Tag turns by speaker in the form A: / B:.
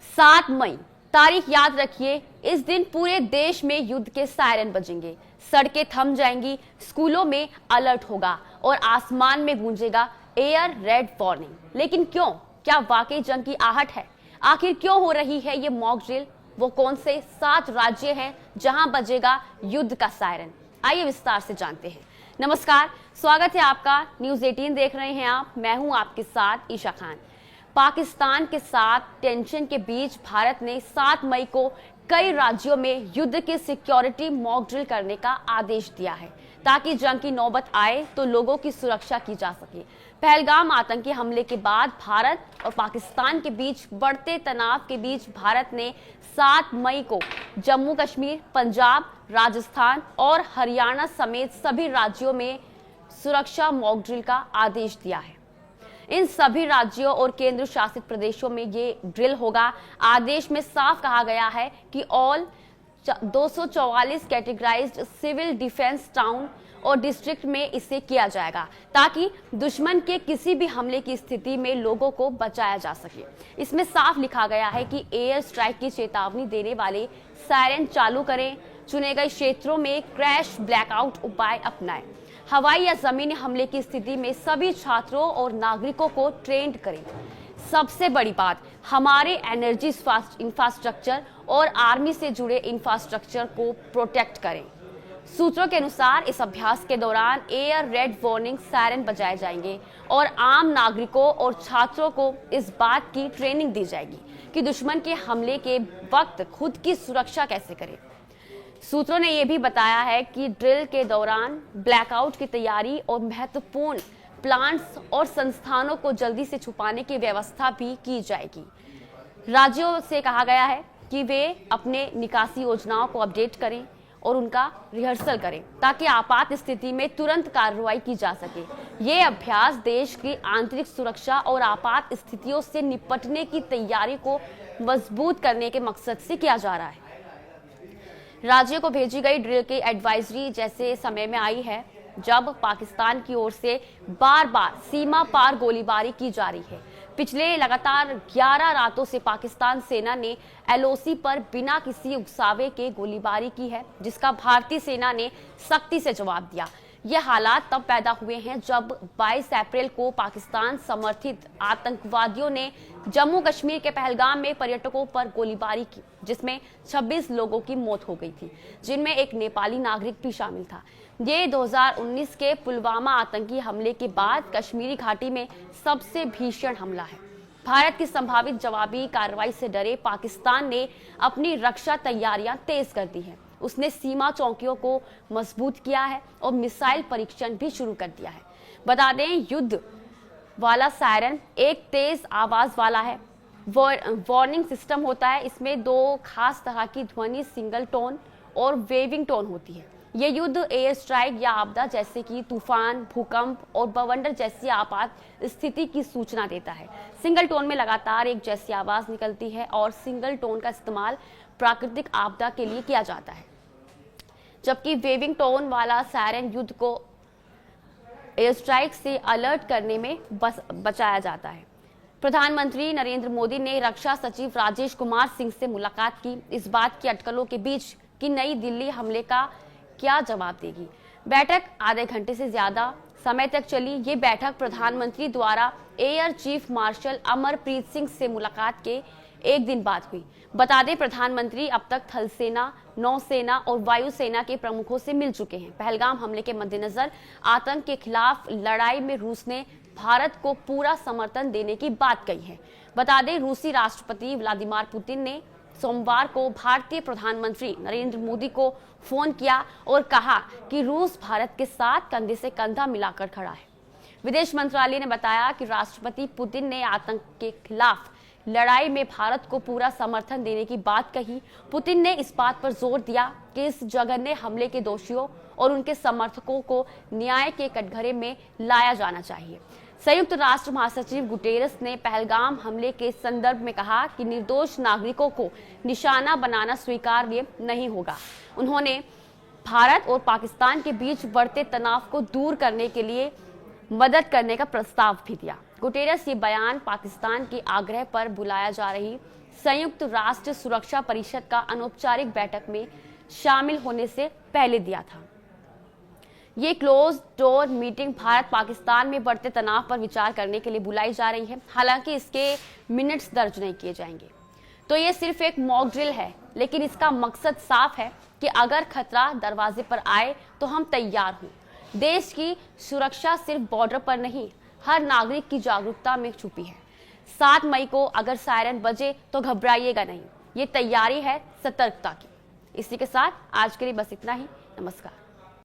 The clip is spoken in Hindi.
A: 7 मई तारीख याद रखिए। इस दिन पूरे देश में युद्ध के सायरन बजेंगे, सड़कें थम जाएंगी, स्कूलों में अलर्ट होगा और आसमान में गूंजेगा एयर रेड वार्निंग। लेकिन क्यों? क्या वाकई जंग की आहट है? आखिर क्यों हो रही है ये मॉक ड्रिल? वो कौन से 7 राज्य हैं जहां बजेगा युद्ध का सायरन? आइए विस्तार से जानते हैं। नमस्कार, स्वागत है आपका। न्यूज 18 देख रहे हैं आप। मैं हूं आपके साथ ईशा खान। पाकिस्तान के साथ टेंशन के बीच भारत ने 7 मई को कई राज्यों में युद्ध की सिक्योरिटी मॉक ड्रिल करने का आदेश दिया है, ताकि जंग की नौबत आए तो लोगों की सुरक्षा की जा सके। पहलगाम आतंकी हमले के बाद भारत और पाकिस्तान के बीच बढ़ते तनाव के बीच भारत ने 7 मई को जम्मू कश्मीर, पंजाब, राजस्थान और हरियाणा समेत सभी राज्यों में सुरक्षा मॉक ड्रिल का आदेश दिया है। इन सभी राज्यों और केंद्र शासित प्रदेशों में ये ड्रिल होगा। आदेश में साफ कहा गया है कि all 244 categorised civil defence town और डिस्ट्रिक्ट में इसे किया जाएगा, ताकि दुश्मन के किसी भी हमले की स्थिति में लोगों को बचाया जा सके। इसमें साफ लिखा गया है कि एयर स्ट्राइक की चेतावनी देने वाले सायरन चालू करें, चुने गए क्षेत्रों में क्रैश ब्लैकआउट उपाय अपनाएं, हवाई या जमीनी हमले की स्थिति में सभी छात्रों और नागरिकों को ट्रेंड करें। सबसे बड़ी बात, हमारे एनर्जी इंफ्रास्ट्रक्चर और आर्मी से जुड़े इंफ्रास्ट्रक्चर को प्रोटेक्ट करें। सूत्रों के अनुसार इस अभ्यास के दौरान एयर रेड वार्निंग सायरन बजाए जाएंगे और आम नागरिकों और छात्रों को इस बात की ट्रेनिंग दी जाएगी कि दुश्मन के हमले के वक्त खुद की सुरक्षा कैसे करें। सूत्रों ने यह भी बताया है कि ड्रिल के दौरान ब्लैकआउट की तैयारी और महत्वपूर्ण प्लांट्स और संस्थानों को जल्दी से छुपाने की व्यवस्था भी की जाएगी। राज्यों से कहा गया है कि वे अपने निकासी योजनाओं को अपडेट करें और उनका रिहर्सल करें, ताकि आपात स्थिति में तुरंत कार्रवाई की जा सके। ये अभ्यास देश की आंतरिक सुरक्षा और आपात स्थितियों से निपटने की तैयारी को मजबूत करने के मकसद से किया जा रहा है। राज्यों को भेजी गई ड्रिल की एडवाइजरी जैसे समय में आई है जब पाकिस्तान की ओर से बार बार सीमा पार गोलीबारी की जा रही है। पिछले लगातार 11 रातों से पाकिस्तान सेना ने एलओसी पर बिना किसी उकसावे के गोलीबारी की है, जिसका भारतीय सेना ने सख्ती से जवाब दिया। ये हालात तब पैदा हुए हैं जब 22 अप्रैल को पाकिस्तान समर्थित आतंकवादियों ने जम्मू कश्मीर के पहलगाम में पर्यटकों पर गोलीबारी की, जिसमें 26 लोगों की मौत हो गई थी, जिनमें एक नेपाली नागरिक भी शामिल था। ये 2019 के पुलवामा आतंकी हमले के बाद कश्मीरी घाटी में सबसे भीषण हमला है। भारत की संभावित जवाबी कार्रवाई से डरे पाकिस्तान ने अपनी रक्षा तैयारियां तेज कर दी है। उसने सीमा चौकियों को मजबूत किया है और मिसाइल परीक्षण भी शुरू कर दिया है। बता दें, युद्ध वाला सायरन एक तेज आवाज वाला है, वार्निंग सिस्टम होता है। इसमें 2 खास तरह की ध्वनि, सिंगल टोन और वेविंग टोन होती है। ये युद्ध, एयर स्ट्राइक या आपदा जैसे कि तूफान, भूकंप और बवंडर जैसी आपात स्थिति की सूचना देता है। सिंगल टोन में लगातार एक जैसी आवाज निकलती है और सिंगल टोन का इस्तेमाल प्राकृतिक आपदा के लिए किया जाता है, जबकि वेविंग टोन वाला सायरन युद्ध को एयर स्ट्राइक से अलर्ट करने में बचाया जाता है। प्रधानमंत्री नरेंद्र मोदी ने रक्षा सचिव राजेश कुमार सिंह से मुलाकात की, इस बात की अटकलों के बीच कि नई दिल्ली हमले का क्या जवाब देगी। बैठक आधे घंटे से ज्यादा समय तक चली। ये बैठक प्रधानमंत्री द्वारा air chief marshal Amarpreet Singh से मुलाकात के एक दिन बाद हुई। बता दें, प्रधानमंत्री अब तक थल सेना, नौसेना और वायुसेना के प्रमुखों से मिल चुके हैं। पहलगाम हमले के मद्देनजर आतंक के खिलाफ लड़ाई में रूस ने भारत को पूरा समर्थन देने की बात कही है। बता दें, रूसी राष्ट्रपति व्लादिमीर पुतिन ने सोमवार को भारतीय प्रधानमंत्री नरेंद्र मोदी को फोन किया और कहा कि रूस भारत के साथ कंधे से कंधा मिलाकर खड़ा है। विदेश मंत्रालय ने बताया कि राष्ट्रपति पुतिन ने आतंक के खिलाफ लड़ाई में भारत को पूरा समर्थन देने की बात कही। पुतिन ने इस बात पर जोर दिया कि इस जघन्य हमले के दोषियों और उनके समर्थकों को न्याय के कटघरे में लाया जाना चाहिए। संयुक्त राष्ट्र महासचिव गुटेरस ने पहलगाम हमले के संदर्भ में कहा कि निर्दोष नागरिकों को निशाना बनाना स्वीकार्य नहीं होगा। उन्होंने भारत और पाकिस्तान के बीच बढ़ते तनाव को दूर करने के लिए मदद करने का प्रस्ताव भी दिया। गुटेरस ये बयान पाकिस्तान के आग्रह पर बुलाया जा रही संयुक्त राष्ट्र सुरक्षा परिषद का अनौपचारिक बैठक में शामिल होने से पहले दिया था। ये close door meeting Bharat Pakistan में बढ़ते तनाव पर विचार करने के लिए बुलाई जा रही है। हालांकि इसके मिनट्स दर्ज नहीं किए जाएंगे। तो ये सिर्फ एक मॉक ड्रिल है, लेकिन इसका मकसद साफ है कि अगर खतरा दरवाजे पर आए तो हम तैयार हों। देश की सुरक्षा सिर्फ बॉर्डर पर नहीं, हर नागरिक की जागरूकता में छुपी है। 7 मई को अगर सायरन बजे तो घबराइएगा नहीं, ये तैयारी है सतर्कता की। इसी के साथ आज के लिए बस इतना ही। नमस्कार।